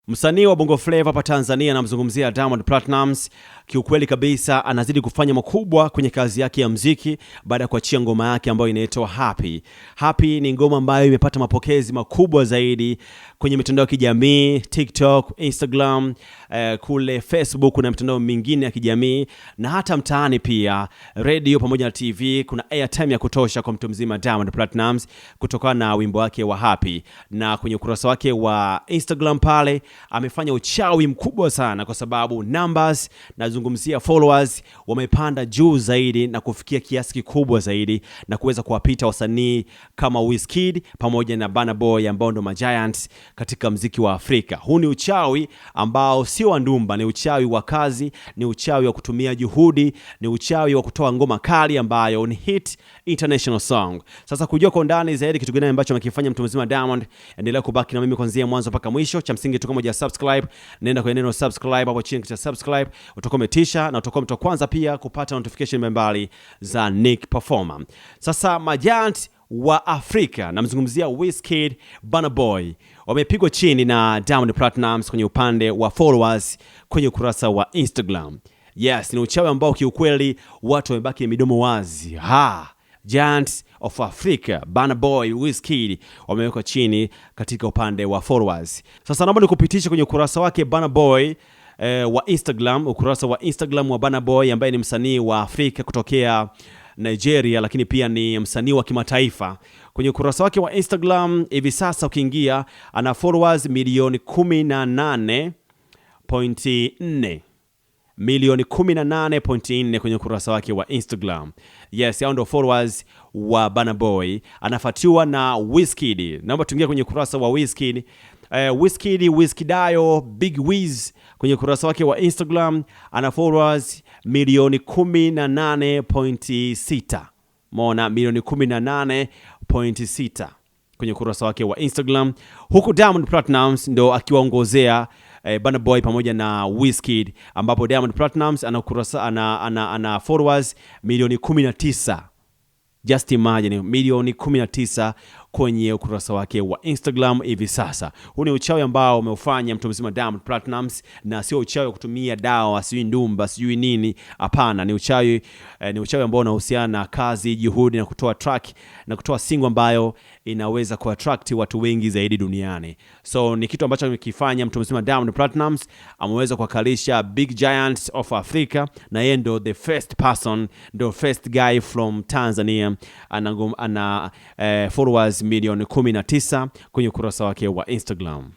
Msanii wa Bongo Flava hapa Tanzania namzungumzia Diamond Platnumz. Kiukweli kabisa anazidi kufanya makubwa kwenye kazi yake ya muziki baada ya kuachia ngoma yake ambayo inaitwa Happy. Happy ni ngoma ambayo imepata mapokezi makubwa zaidi kwenye mitandao ya kijamii, TikTok, Instagram, kule Facebook na mitandao mingine ya kijamii, na hata mtaani pia, radio pamoja na TV. Kuna airtime ya kutosha kwa mtu mzima Diamond Platnumz kutokana na wimbo wake wa Happy. Na kwenye ukurasa wake wa Instagram pale amefanya uchawi mkubwa sana, kwa sababu numbers, nazungumzia followers, wamepanda juu zaidi na kufikia kiasi kikubwa zaidi na kuweza kuwapita wasanii kama Wizkid pamoja na Burna Boy ambao ndo giants katika mziki wa Afrika. Huu ni uchawi ambao sio wa ndumba, ni uchawi wa kazi, ni uchawi wa kutumia juhudi, ni uchawi wa kutoa ngoma kali ambayo ni hit international song. Sasa kujua kwa ndani zaidi kitu gani ambacho amekifanya mtu mzima Diamond, endelea kubaki na mimi kuanzia mwanzo mpaka mwisho. Cha msingi tu kama subscribe, nenda kwenye neno subscribe hapo chini kisha subscribe, utakometisha na utakuwa mtu wa kwanza pia kupata notification mbalimbali za Nick Performer. Sasa giant wa Afrika, namzungumzia Wizkid, Burna Boy, wamepigwa chini na Diamond Platnumz kwenye upande wa followers kwenye ukurasa wa Instagram. Yes, ni uchawi ambao kiukweli watu wamebaki midomo wazi. Giants of Africa, Burna Boy, Wizkid wamewekwa chini katika upande wa followers. Sasa naomba nikupitishe kwenye ukurasa wake Burna Boy wa Instagram, ukurasa wa Instagram wa Burna Boy ambaye ni msanii wa Afrika kutokea Nigeria, lakini pia ni msanii wa kimataifa. Kwenye ukurasa wake wa Instagram hivi sasa ukiingia, ana followers milioni 18.4 milioni 18.4 kwenye ukurasa wake wa Instagram. Yes, hao ndio followers wa Burna Boy. Anafuatiwa na Wizkid. Naomba tuingie kwenye ukurasa wa Wizkid. Wizkidayo Big Wiz kwenye ukurasa wake wa Instagram ana followers milioni 18.6. Umeona, milioni 18.6 kwenye ukurasa wake wa Instagram, huku Diamond Platnumz ndo akiwaongozea Burna Boy pamoja na Wizkid, ambapo Diamond Platnumz ana ukurasa ana followers milioni 19. Just imagine, milioni 19 kwenye ukurasa wake wa Instagram hivi sasa. Huu ni uchawi ambao umeufanya mtu mzima Diamond Platnumz, na sio uchawi wa kutumia dawa, sijui ndumba, sijui nini. Hapana, ni uchawi ambao unahusiana na kazi, juhudi na kutoa track na kutoa single ambayo inaweza kuattract watu wengi zaidi duniani. So ni kitu ambacho amekifanya mtu mzima Diamond Platnumz, ameweza kuwakalisha big giants of Africa, na yeye ndo the first person, ndo first guy from Tanzania. Ana followers milioni 19 kwenye ukurasa wake wa Instagram.